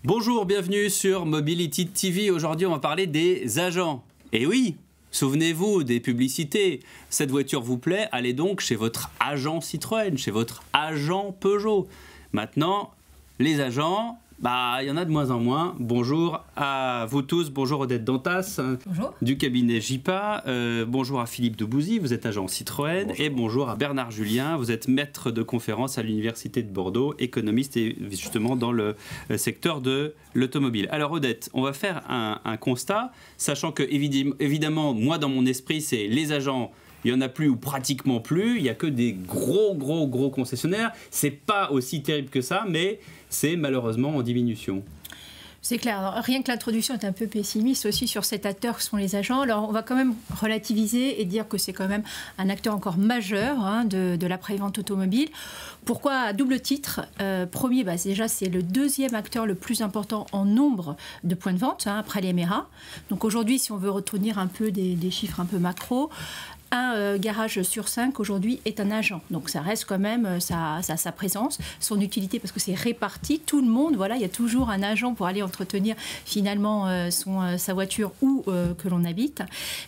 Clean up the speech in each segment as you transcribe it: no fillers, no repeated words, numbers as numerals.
Bonjour, bienvenue sur Mobility TV. Aujourd'hui, on va parler des agents. Et oui, souvenez-vous des publicités. Cette voiture vous plaît, allez donc chez votre agent Citroën, chez votre agent Peugeot. Maintenant, les agents, il y en a de moins en moins. Bonjour à vous tous. Bonjour Odette Dantas. Bonjour. Du cabinet JIPA. Bonjour à Philippe Debouzy, vous êtes agent Citroën. Bonjour. Et bonjour à Bernard Julien, vous êtes maître de conférence à l'Université de Bordeaux, économiste et justement dans le secteur de l'automobile. Alors Odette, on va faire un constat, sachant que évidemment, moi dans mon esprit, c'est les agents. Il n'y en a plus ou pratiquement plus, il n'y a que des gros concessionnaires. C'est pas aussi terrible que ça, mais c'est malheureusement en diminution. C'est clair. Alors, rien que l'introduction est un peu pessimiste aussi sur cet acteur que sont les agents. Alors on va quand même relativiser et dire que c'est quand même un acteur encore majeur de l'après-vente automobile. Pourquoi à double titre? Premier, déjà c'est le deuxième acteur le plus important en nombre de points de vente, après les MERA. Donc aujourd'hui, si on veut retenir un peu des chiffres un peu macro, un garage sur 5 aujourd'hui est un agent. Donc ça reste quand même sa présence, son utilité, parce que c'est réparti. Tout le monde, voilà, il y a toujours un agent pour aller entretenir finalement sa voiture où que l'on habite.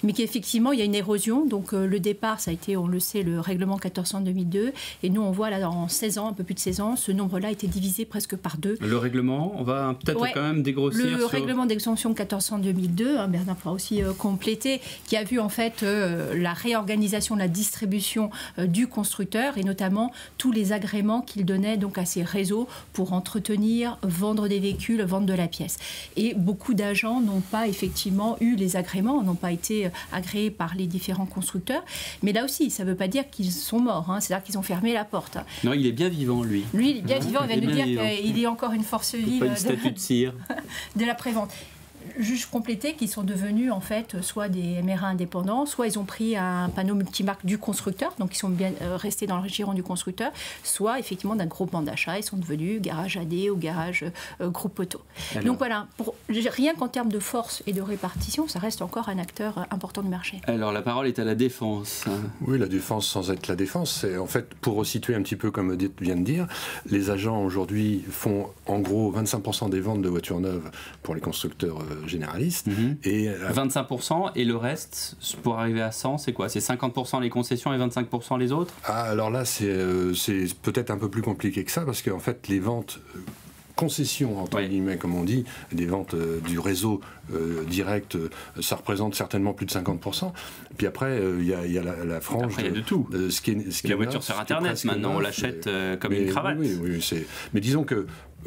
Mais qu'effectivement, il y a une érosion. Donc le départ, ça a été, on le sait, le règlement 1400-2002. Et nous, on voit là, en 16 ans, un peu plus de 16 ans, ce nombre-là a été divisé presque par 2. Le règlement, on va peut-être quand même dégrossir. Le règlement d'exemption 1400-2002, Bernard pourra aussi compléter, qui a vu en fait la réorganisation de la distribution du constructeur et notamment tous les agréments qu'il donnait donc à ses réseaux pour entretenir, vendre des véhicules, vendre de la pièce. Et beaucoup d'agents n'ont pas effectivement eu les agréments, n'ont pas été agréés par les différents constructeurs. Mais là aussi, ça ne veut pas dire qu'ils sont morts, c'est-à-dire qu'ils ont fermé la porte. Non, il est bien vivant, lui. Lui, il est bien vivant, il vient de nous dire qu'il est encore une force vive de la prévente. Juste compléter qu'ils sont devenus en fait soit des MRA indépendants, soit ils ont pris un panneau multimarque du constructeur, donc ils sont bien restés dans le giron du constructeur, soit effectivement d'un groupement d'achat, ils sont devenus garage AD ou garage groupe auto. Alors, donc voilà, rien qu'en termes de force et de répartition, ça reste encore un acteur important du marché. Alors la parole est à la défense. Oui, la défense sans être la défense, c'est en fait pour resituer un petit peu comme Odette vient de dire, les agents aujourd'hui font en gros 25% des ventes de voitures neuves pour les constructeurs généralistes. Et 25% et le reste, pour arriver à 100, c'est quoi? C'est 50% les concessions et 25% les autres? Alors là, c'est peut-être un peu plus compliqué que ça, parce qu'en fait, les ventes concessions, entre guillemets, comme on dit, des ventes du réseau direct, ça représente certainement plus de 50%. Puis après, il y a la frange. Après, il y a de tout. La voiture sur Internet, maintenant, on l'achète comme une cravate. Oui, mais disons que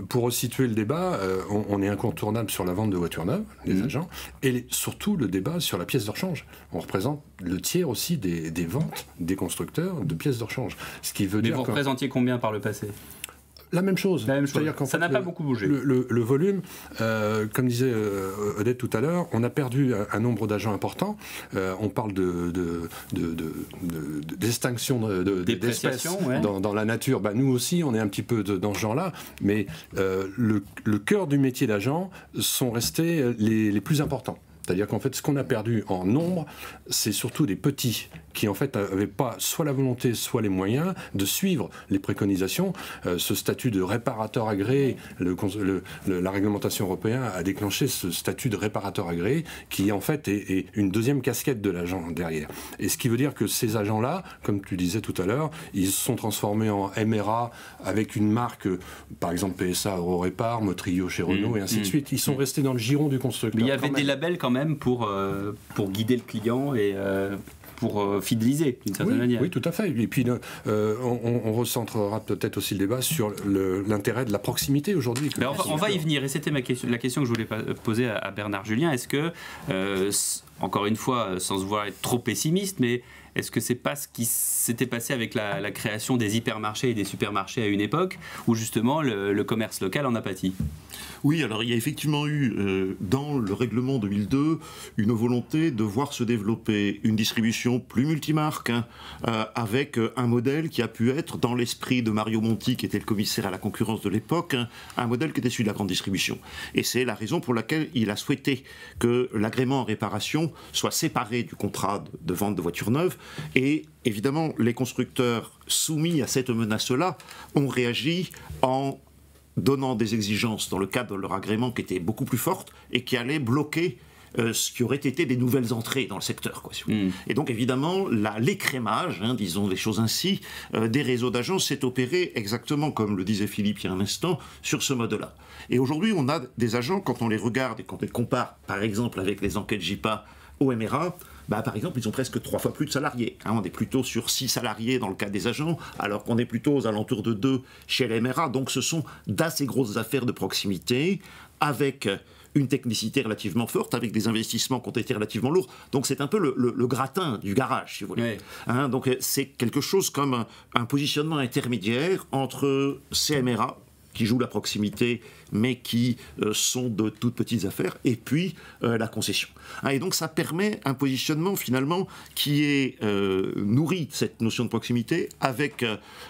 pour resituer le débat, on est incontournable sur la vente de voitures neuves, les agents, et surtout le débat sur la pièce de rechange. On représente le tiers aussi des ventes des constructeurs de pièces de rechange. Ce qui veut dire vous représentiez combien par le passé? La même chose. C'est-à-dire qu'en fait, ça n'a pas beaucoup bougé. Le volume, comme disait Odette tout à l'heure, on a perdu un nombre d'agents important. On parle d'extinction d'espèces dans la nature. Nous aussi, on est un petit peu dans ce genre-là. Mais le cœur du métier d'agent sont restés les plus importants. C'est-à-dire qu'en fait, ce qu'on a perdu en nombre, c'est surtout des petits qui, en fait, n'avaient pas soit la volonté, soit les moyens de suivre les préconisations. Ce statut de réparateur agréé, la réglementation européenne a déclenché ce statut de réparateur agréé qui, en fait, est une deuxième casquette de l'agent derrière. Et ce qui veut dire que ces agents-là, comme tu disais tout à l'heure, ils se sont transformés en MRA avec une marque, par exemple PSA, Eurorépar, Motrio chez Renault, et ainsi de suite. Ils sont restés dans le giron du constructeur. Mais il y avait des labels quand même pour guider le client et pour fidéliser d'une certaine manière. Oui, tout à fait. Et puis on recentrera peut-être aussi le débat sur l'intérêt de la proximité aujourd'hui. On va y venir, et c'était la question que je voulais poser à Bernard Julien. Est-ce que, encore une fois, sans se voir être trop pessimiste, mais est-ce que c'est pas ce qui s'était passé avec la création des hypermarchés et des supermarchés à une époque où justement le commerce local en a pâti? Oui, alors il y a effectivement eu dans le règlement 2002 une volonté de voir se développer une distribution plus multimarque avec un modèle qui a pu être dans l'esprit de Mario Monti, qui était le commissaire à la concurrence de l'époque, un modèle qui était celui de la grande distribution. Et c'est la raison pour laquelle il a souhaité que l'agrément en réparation soit séparé du contrat de vente de voitures neuves Et évidemment, les constructeurs soumis à cette menace-là ont réagi en donnant des exigences dans le cadre de leur agrément qui étaient beaucoup plus fortes et qui allaient bloquer ce qui aurait été des nouvelles entrées dans le secteur. Et donc évidemment, l'écrémage, disons les choses ainsi, des réseaux d'agences s'est opéré exactement comme le disait Philippe il y a un instant, sur ce mode-là. Et aujourd'hui, on a des agents, quand on les regarde et quand on les compare, par exemple, avec les enquêtes JIPA au MRA, par exemple, ils ont presque 3 fois plus de salariés. On est plutôt sur 6 salariés dans le cas des agents, alors qu'on est plutôt aux alentours de 2 chez les MRA. Donc ce sont d'assez grosses affaires de proximité, avec une technicité relativement forte, avec des investissements qui ont été relativement lourds. Donc c'est un peu le gratin du garage, si vous voulez. Donc c'est quelque chose comme un positionnement intermédiaire entre CMRA, qui jouent la proximité, mais qui sont de toutes petites affaires, et puis la concession. Et donc ça permet un positionnement finalement qui est nourri de cette notion de proximité, avec,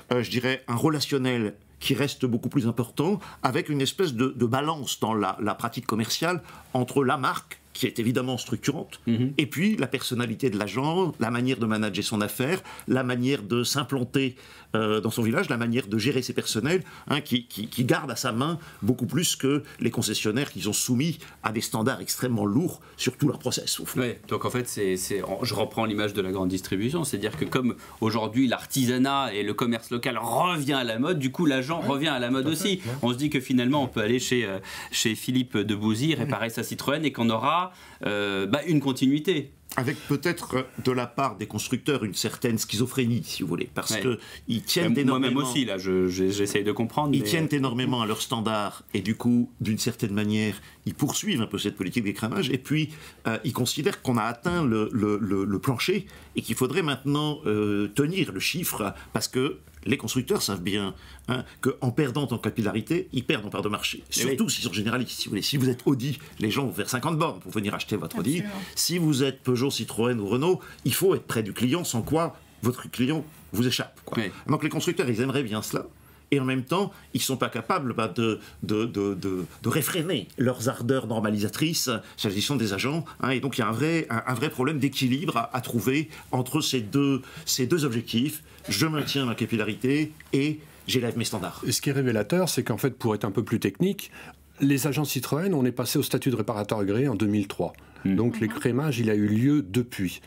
je dirais, un relationnel qui reste beaucoup plus important, avec une espèce de balance dans la pratique commerciale entre la marque, qui est évidemment structurante, et puis la personnalité de l'agent, la manière de manager son affaire, la manière de s'implanter dans son village, la manière de gérer ses personnels, qui garde à sa main beaucoup plus que les concessionnaires qui sont soumis à des standards extrêmement lourds sur tout leur process. Oui, donc en fait, je reprends l'image de la grande distribution, c'est-à-dire que comme aujourd'hui l'artisanat et le commerce local revient à la mode, du coup l'agent revient à la mode aussi. On se dit que finalement on peut aller chez Philippe de Bouzy, réparer sa Citroën et qu'on aura une continuité. Avec peut-être de la part des constructeurs une certaine schizophrénie, si vous voulez, parce qu'ils tiennent énormément... Moi-même aussi, là, j'essaye de comprendre. Ils tiennent énormément à leurs standards, et du coup, d'une certaine manière, ils poursuivent un peu cette politique d'écrémage, et puis ils considèrent qu'on a atteint le plancher, et qu'il faudrait maintenant tenir le chiffre, parce que les constructeurs savent bien qu'en perdant en capillarité, ils perdent en part de marché. Surtout s'ils sont généralistes, si vous voulez. Si vous êtes Audi, les gens vont faire 50 bornes pour venir acheter votre Audi. Si vous êtes Peugeot, Citroën ou Renault, il faut être près du client, sans quoi votre client vous échappe. Donc les constructeurs, ils aimeraient bien cela. Et en même temps, ils ne sont pas capables de réfréner leurs ardeurs normalisatrices s'agissant des agents. Et donc il y a un vrai problème d'équilibre à trouver entre ces deux objectifs. Je maintiens ma capillarité et j'élève mes standards. Et ce qui est révélateur, c'est qu'en fait, pour être un peu plus technique, les agents Citroën, on est passé au statut de réparateur agréé en 2003. Donc l'écrémage, il a eu lieu depuis.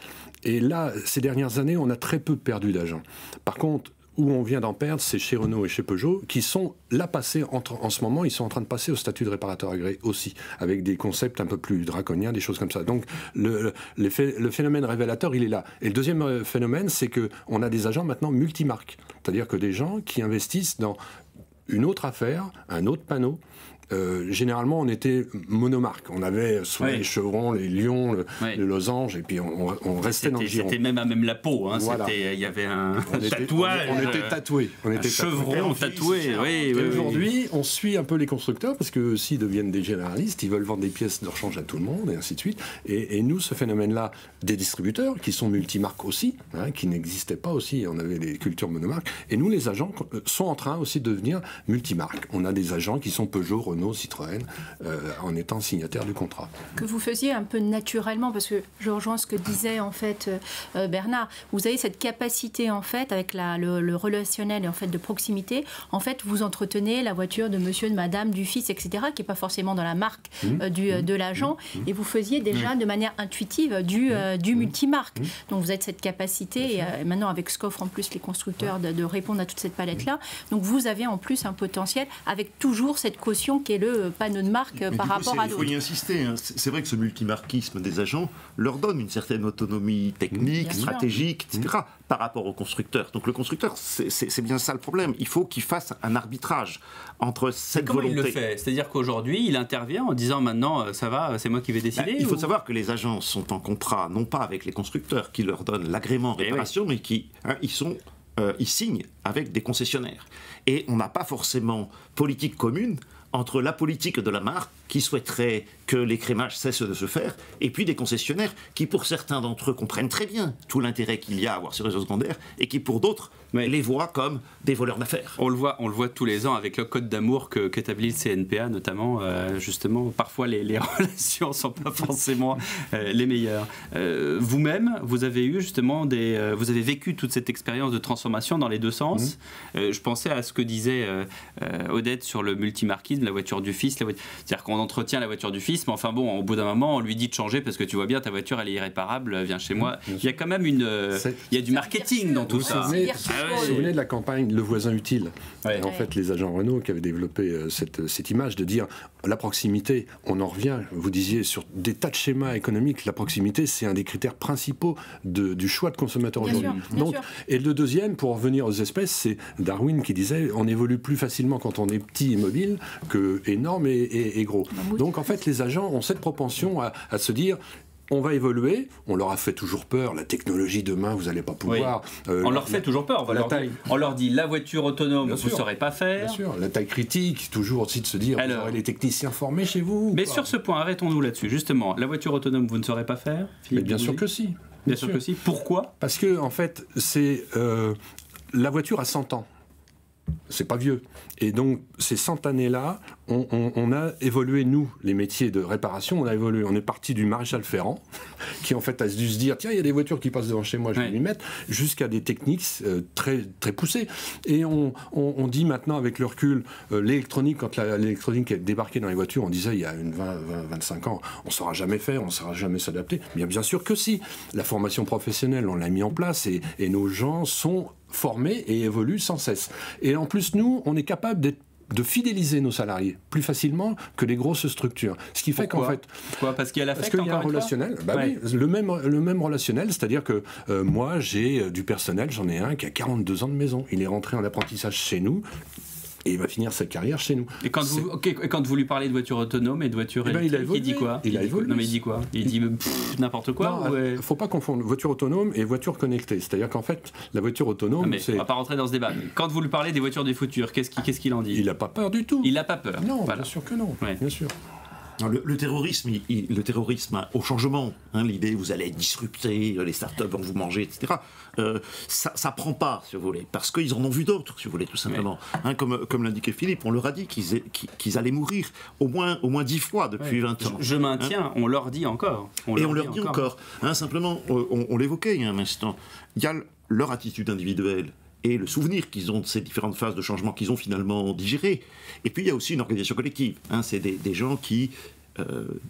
Et là, ces dernières années, on a très peu perdu d'agents. Par contre, où on vient d'en perdre, c'est chez Renault et chez Peugeot, qui sont là passés, en ce moment, ils sont en train de passer au statut de réparateur agréé aussi, avec des concepts un peu plus draconiens, des choses comme ça. Donc le phénomène révélateur, il est là. Et le deuxième phénomène, c'est qu'on a des agents maintenant multimarques, c'est-à-dire que des gens qui investissent dans une autre affaire, un autre panneau. Généralement, on était monomarque. On avait soit les chevrons, les lions, le losange, et puis on restait dans le giron. C'était même à même la peau. Voilà. Il y avait un tatouage. On était tatoués. Chevron tatoué. Aujourd'hui, on suit un peu les constructeurs, parce qu'eux aussi deviennent des généralistes. Ils veulent vendre des pièces de rechange à tout le monde, et ainsi de suite. Et nous, ce phénomène-là, des distributeurs, qui sont multimarques aussi, qui n'existaient pas aussi. On avait des cultures monomarques. Et nous, les agents, sont en train aussi de devenir multimarques. On a des agents qui sont Peugeot, Renault, Citroën, en étant signataires du contrat. Que vous faisiez un peu naturellement, parce que je rejoins ce que disait en fait Bernard, vous avez cette capacité en fait avec le relationnel et en fait de proximité, en fait vous entretenez la voiture de monsieur, de madame, du fils, etc., qui n'est pas forcément dans la marque de l'agent, et vous faisiez déjà de manière intuitive du multimarque. Donc vous avez cette capacité, et maintenant avec ce qu'offrent en plus les constructeurs de répondre à toute cette palette-là, donc vous avez en plus un potentiel avec toujours cette caution qui est le panneau de marque par rapport à d'autres. Il faut y insister. C'est vrai que ce multimarquisme des agents leur donne une certaine autonomie technique, stratégique, etc., par rapport au constructeur. Donc le constructeur, c'est bien ça le problème. Il faut qu'il fasse un arbitrage entre cette volonté. Comment il le fait ? C'est-à-dire qu'aujourd'hui, il intervient en disant maintenant, ça va, c'est moi qui vais décider. Il faut savoir que les agents sont en contrat, non pas avec les constructeurs qui leur donnent l'agrément réparation, mais qui ils signent avec des concessionnaires. Et on n'a pas forcément politique commune entre la politique de la marque qui souhaiterait que l'écrémage cesse de se faire, et puis des concessionnaires qui, pour certains d'entre eux, comprennent très bien tout l'intérêt qu'il y a à avoir ce réseau secondaire, et qui, pour d'autres, les voit comme des voleurs d'affaires. On le voit tous les ans avec le code d'amour qu'établit le CNPA, notamment. Justement, parfois les relations ne sont pas forcément les meilleures. Vous-même, vous avez eu justement vous avez vécu toute cette expérience de transformation dans les deux sens. Je pensais à ce que disait Odette sur le multimarquisme, la voiture du fils. C'est-à-dire qu'on entretient la voiture du fils, mais enfin bon, au bout d'un moment, on lui dit de changer parce que tu vois bien, ta voiture, elle est irréparable, viens chez moi. Il y a quand même il y a du marketing dans tout ça. Vous vous souvenez de la campagne Le voisin utile? En fait, les agents Renault qui avaient développé cette image de dire la proximité, on en revient, vous disiez, sur des tas de schémas économiques, la proximité, c'est un des critères principaux du choix de consommateur aujourd'hui. Et le deuxième, pour revenir aux espèces, c'est Darwin qui disait on évolue plus facilement quand on est petit et mobile que énorme et gros. Donc en fait, les agents ont cette propension à se dire on va évoluer, on leur a fait toujours peur, la technologie demain, vous n'allez pas pouvoir... on leur fait toujours peur, on leur dit la voiture autonome, vous ne saurez pas faire. Bien sûr, la taille critique, toujours aussi de se dire, vous aurez les techniciens formés chez vous. Mais sur ce point, arrêtons-nous là-dessus, justement, la voiture autonome, vous ne saurez pas faire, mais bien sûr que si. Bien sûr que si. Pourquoi? Parce que, en fait, c'est la voiture a 100 ans. C'est pas vieux. Et donc, ces 100 années-là, on a évolué, nous, les métiers de réparation, on a évolué. On est parti du maréchal Ferrand, qui en fait a dû se dire, tiens, il y a des voitures qui passent devant chez moi, je vais m'y mettre, jusqu'à des techniques très, très poussées. Et on dit maintenant, avec le recul, l'électronique, quand l'électronique est débarquée dans les voitures, on disait, il y a 25 ans, on ne saura jamais faire, on ne saura jamais s'adapter. Bien sûr que si. La formation professionnelle, on l'a mis en place, et nos gens sont formés et évoluent sans cesse. Et en plus, nous, on est capable de fidéliser nos salariés plus facilement que les grosses structures. Ce qui fait qu'en fait... Pourquoi? Parce qu'il y a l'affect, parce qu'il y a un relationnel. Oui, le même relationnel, c'est-à-dire que moi, j'ai du personnel, j'en ai un qui a 42 ans de maison. Il est rentré en apprentissage chez nous. Et il va finir sa carrière chez nous. Et quand vous lui parlez de voiture autonome et de voiture électrique, il dit quoi? Il a évolué. Non mais il dit quoi? Il dit n'importe quoi? Il ne faut pas confondre voiture autonome et voiture connectée. C'est-à-dire qu'en fait, la voiture autonome... on ne va pas rentrer dans ce débat. Quand vous lui parlez des voitures du futur, qu'est-ce qu'il en dit? Il n'a pas peur du tout. Il n'a pas peur? Non, bien sûr que non. Bien sûr. Le terrorisme, au changement, l'idée vous allez disrupter, les startups vont vous manger, etc. Ça prend pas, si vous voulez, parce qu'ils en ont vu d'autres, si vous voulez, tout simplement. Comme l'indiquait Philippe, on leur a dit qu'ils allaient mourir au moins 10 fois depuis 20 ans. Je maintiens, on leur dit encore. On leur dit encore. Simplement, on l'évoquait il y a un instant, il y a leur attitude individuelle et le souvenir qu'ils ont de ces différentes phases de changement qu'ils ont finalement digérées. Et puis il y a aussi une organisation collective. C'est des gens qui,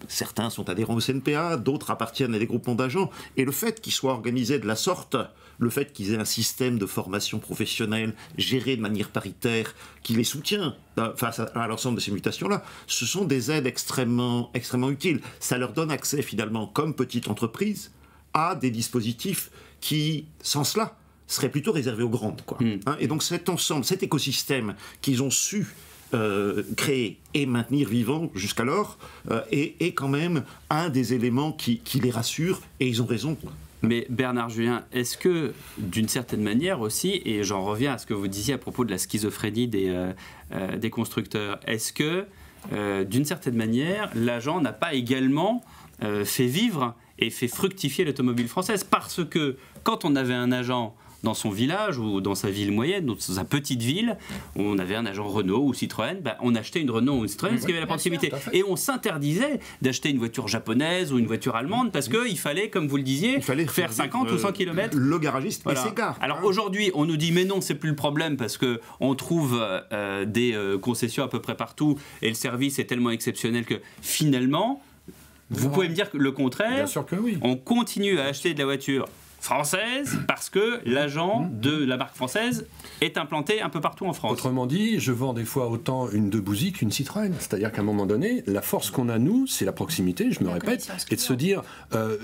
certains sont adhérents au CNPA, d'autres appartiennent à des groupements d'agents. Et le fait qu'ils soient organisés de la sorte, le fait qu'ils aient un système de formation professionnelle géré de manière paritaire, qui les soutient face à l'ensemble de ces mutations-là, ce sont des aides extrêmement, extrêmement utiles. Ça leur donne accès finalement, comme petite entreprise, à des dispositifs qui, sans cela, serait plutôt réservé aux grandes. Et donc cet ensemble, cet écosystème qu'ils ont su créer et maintenir vivant jusqu'alors est quand même un des éléments qui les rassure, et ils ont raison. Mais Bernard Julien, est-ce que, d'une certaine manière aussi, et j'en reviens à ce que vous disiez à propos de la schizophrénie des constructeurs, est-ce que, d'une certaine manière, l'agent n'a pas également fait vivre et fait fructifier l'automobile française? Parce que quand on avait un agent dans son village ou dans sa ville moyenne, dans sa petite ville, on avait un agent Renault ou Citroën, on achetait une Renault ou une Citroën parce qu'il y avait la proximité. Et on s'interdisait d'acheter une voiture japonaise ou une voiture allemande parce qu'il fallait, comme vous le disiez, faire 50 ou 100 km. Le garagiste et ses gars. Alors aujourd'hui, on nous dit mais non, c'est plus le problème parce qu'on trouve des concessions à peu près partout et le service est tellement exceptionnel que finalement, vous pouvez me dire le contraire. Bien sûr que oui. On continue à acheter de la voiture française parce que l'agent de la marque française est implanté un peu partout en France. Autrement dit, je vends des fois autant une Debussy qu'une Citroën. C'est-à-dire qu'à un moment donné, la force qu'on a, nous, c'est la proximité, je me répète, et de se dire,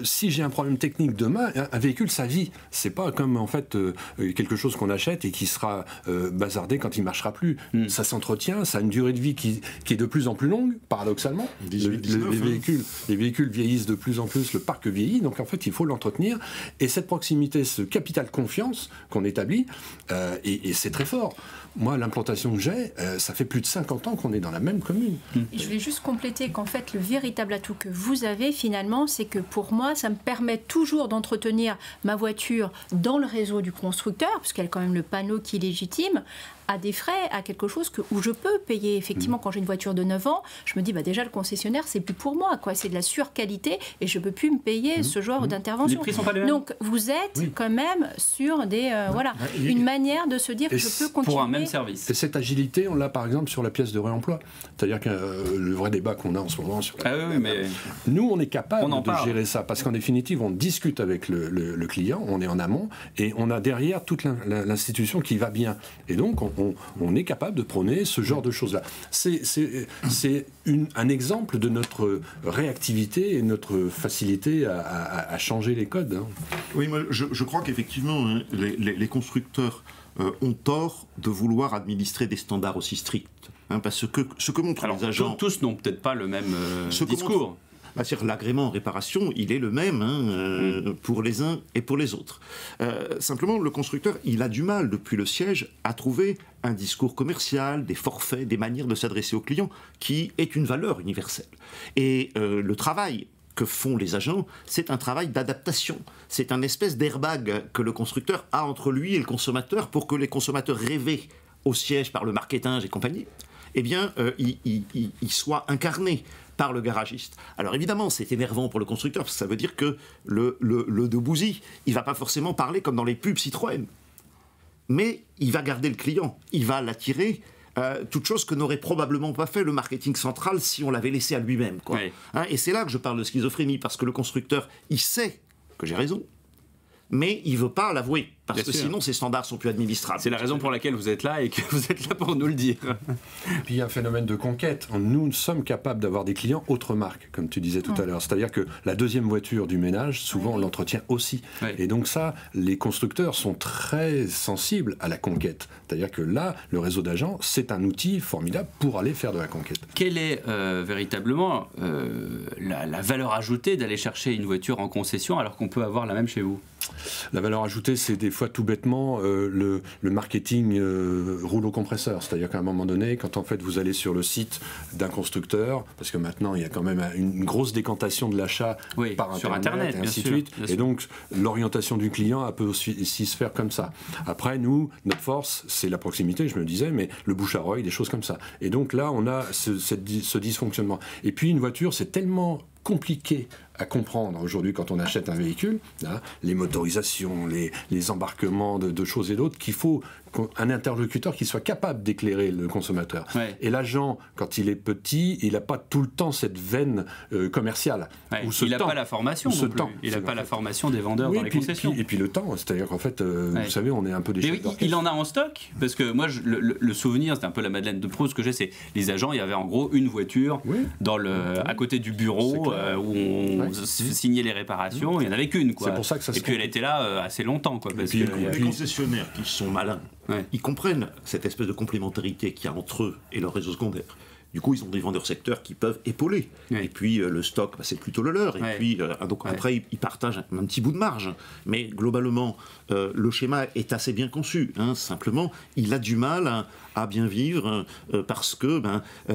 si j'ai un problème technique demain, un véhicule, ça vit. C'est pas comme, en fait, quelque chose qu'on achète et qui sera bazardé quand il marchera plus. Ça s'entretient, ça a une durée de vie qui est de plus en plus longue, paradoxalement. Les véhicules vieillissent de plus en plus, le parc vieillit, donc en fait, il faut l'entretenir. Et cette proximité, ce capital confiance qu'on établit, et c'est très fort. Moi, l'implantation que j'ai, ça fait plus de 50 ans qu'on est dans la même commune. Et je vais juste compléter qu'en fait, le véritable atout que vous avez finalement, c'est que pour moi, ça me permet toujours d'entretenir ma voiture dans le réseau du constructeur, parce qu'il y a quand même le panneau qui est légitime, à des frais, à quelque chose où je peux payer. Effectivement, quand j'ai une voiture de 9 ans, je me dis, déjà, le concessionnaire, c'est plus pour moi, quoi. C'est de la surqualité et je ne peux plus me payer ce genre d'intervention. Les prix sont pas les mêmes. Donc, vous êtes quand même sur une manière de se dire que je peux continuer. Pour un même service. Et cette agilité, on l'a par exemple sur la pièce de réemploi. C'est-à-dire que le vrai débat qu'on a en ce moment sur nous, on est capable de gérer ça, parce qu'en définitive, on discute avec le client, on est en amont, et on a derrière toute l'institution qui va bien. Et donc, on est capable de prôner ce genre de choses-là. C'est un exemple de notre réactivité et notre facilité à changer les codes. Oui, moi, je crois qu'effectivement, les constructeurs ont tort de vouloir administrer des standards aussi stricts. Parce que ce que montrent les agents... Tous n'ont peut-être pas le même discours. C'est-à-dire l'agrément en réparation, il est le même pour les uns et pour les autres. Simplement, le constructeur, il a du mal, depuis le siège, à trouver un discours commercial, des forfaits, des manières de s'adresser aux clients, qui est une valeur universelle. Et le travail que font les agents, c'est un travail d'adaptation. C'est un espèce d'airbag que le constructeur a entre lui et le consommateur pour que les consommateurs rêvés au siège par le marketing et compagnie, ils soient incarnés par le garagiste. Alors évidemment, c'est énervant pour le constructeur, parce que ça veut dire que le de Bouzy, il ne va pas forcément parler comme dans les pubs Citroën. Mais il va garder le client, il va l'attirer, toute chose que n'aurait probablement pas fait le marketing central si on l'avait laissé à lui-même. Oui. Et c'est là que je parle de schizophrénie, parce que le constructeur, il sait que j'ai raison, mais il ne veut pas l'avouer, parce que sinon ces standards sont plus administrables. C'est la raison pour laquelle vous êtes là et que vous êtes là pour nous le dire. Et puis il y a un phénomène de conquête. Nous sommes capables d'avoir des clients autres marques, comme tu disais tout à l'heure. C'est-à-dire que la deuxième voiture du ménage, souvent on l'entretient aussi. Et donc ça, les constructeurs sont très sensibles à la conquête. C'est-à-dire que là, le réseau d'agents, c'est un outil formidable pour aller faire de la conquête. Quelle est véritablement la valeur ajoutée d'aller chercher une voiture en concession alors qu'on peut avoir la même chez vous ? La valeur ajoutée, c'est des fois tout bêtement le marketing rouleau compresseur. C'est-à-dire qu'à un moment donné, quand en fait vous allez sur le site d'un constructeur, parce que maintenant il y a quand même une grosse décantation de l'achat par sur Internet, et ainsi de suite, et donc l'orientation du client peut aussi se faire comme ça. Après, nous, notre force, c'est la proximité, je me disais, mais le bouche à oreille, des choses comme ça. Et donc là, on a ce dysfonctionnement. Et puis une voiture, c'est tellement compliqué à comprendre aujourd'hui quand on achète un véhicule, les motorisations, les embarquements de choses et d'autres, qu'il faut un interlocuteur qui soit capable d'éclairer le consommateur. Et l'agent, quand il est petit, il n'a pas tout le temps cette veine commerciale. Il n'a pas la formation non plus. Il n'a pas la formation des vendeurs dans les concessions. Et puis le temps, c'est-à-dire qu'en fait, vous savez, on est un peu des chefs d'orchestre. Il en a en stock, parce que moi, le souvenir, c'est un peu la Madeleine de Proust que j'ai, c'est les agents, il y avait en gros une voiture à côté du bureau où on signait les réparations, il n'y en avait qu'une. C'est pour ça que ça se puis elle était là assez longtemps. Les concessionnaires qui sont malins, ils comprennent cette espèce de complémentarité qu'il y a entre eux et leur réseau secondaire. Du coup, ils ont des vendeurs secteurs qui peuvent épauler. Et puis, le stock, c'est plutôt le leur. Et puis, donc, après, ils partagent un petit bout de marge. Mais globalement, le schéma est assez bien conçu. Simplement, il a du mal à bien vivre parce que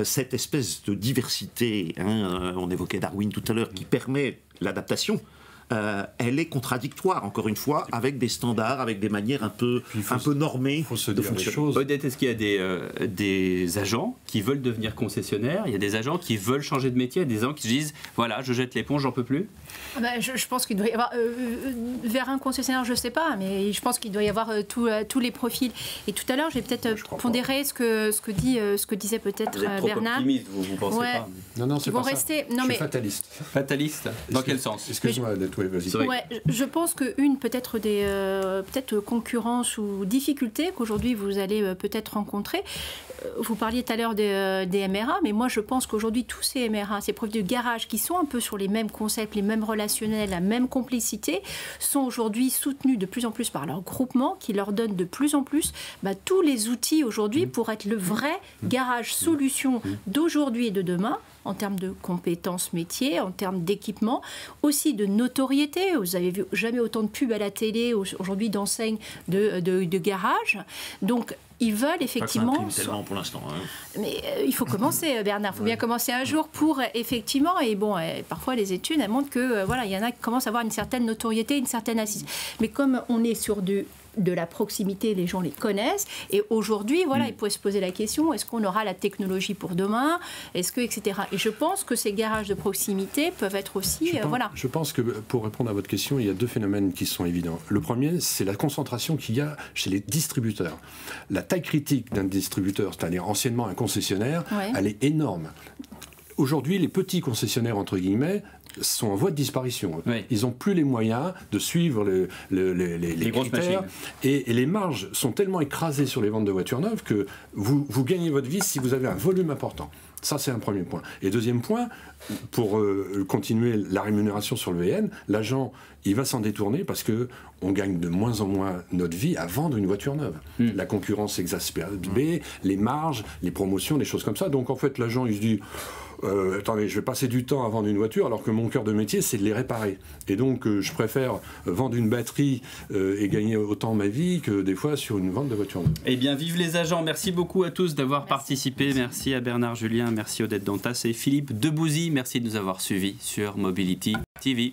cette espèce de diversité, on évoquait Darwin tout à l'heure, qui permet l'adaptation, elle est contradictoire, encore une fois, avec des standards, avec des manières un peu normées de fonctionner. Odette, est-ce qu'il y a des agents qui veulent devenir concessionnaires? Il y a des agents qui veulent changer de métier, il y a des gens qui se disent voilà, je jette l'éponge, j'en peux plus? Je pense qu'il doit y avoir vers un concessionnaire, je ne sais pas, mais je pense qu'il doit y avoir tous les profils. Et tout à l'heure, j'ai peut-être pondéré ce que disait peut-être Bernard. Vous êtes trop optimiste, vous pensez pas? Non, c'est pas ça. Je suis fataliste. Fataliste? Dans quel sens? Excuse-moi, vas-y. Je pense qu'une peut-être peut-être concurrence ou difficulté qu'aujourd'hui vous allez peut-être rencontrer. Vous parliez tout à l'heure des MRA, mais moi je pense qu'aujourd'hui tous ces MRA, ces profils de garage qui sont un peu sur les mêmes concepts, les mêmes relationnels, la même complicité, sont aujourd'hui soutenus de plus en plus par leur groupement qui leur donne de plus en plus tous les outils aujourd'hui pour être le vrai garage solution d'aujourd'hui et de demain en termes de compétences métiers, en termes d'équipement, aussi de notoriété. Vous avez vu jamais autant de pubs à la télé aujourd'hui d'enseignes de garage. Donc, ils veulent effectivement... Pas que ça imprime tellement pour l'instant. Hein. Mais il faut commencer, Bernard. Il faut bien commencer un jour pour effectivement... Et bon, parfois les études, elles montrent que voilà, il y en a qui commencent à avoir une certaine notoriété, une certaine assise. Mais comme on est sur de la proximité, les gens les connaissent. Et aujourd'hui, voilà, il pourrait se poser la question, est-ce qu'on aura la technologie pour demain? Est-ce que, etc. Et je pense que ces garages de proximité peuvent être aussi... Je pense que, pour répondre à votre question, il y a deux phénomènes qui sont évidents. Le premier, c'est la concentration qu'il y a chez les distributeurs. La taille critique d'un distributeur, c'est-à-dire anciennement un concessionnaire, elle est énorme. Aujourd'hui, les petits concessionnaires, entre guillemets, sont en voie de disparition. Oui. Ils n'ont plus les moyens de suivre les critères. Et les marges sont tellement écrasées sur les ventes de voitures neuves que vous gagnez votre vie si vous avez un volume important. Ça, c'est un premier point. Et deuxième point, pour continuer la rémunération sur le VN, l'agent, il va s'en détourner parce qu'on gagne de moins en moins notre vie à vendre une voiture neuve. La concurrence exacerbée, les marges, les promotions, des choses comme ça. Donc, en fait, l'agent, il se dit... attendez, je vais passer du temps à vendre une voiture alors que mon cœur de métier, c'est de les réparer. Et donc, je préfère vendre une batterie et gagner autant ma vie que des fois sur une vente de voiture neuve. Eh bien, vive les agents. Merci beaucoup à tous d'avoir participé. Merci à Bernard Julien, merci Odette Dantas et Philippe Debouzy. Merci de nous avoir suivis sur Mobility TV.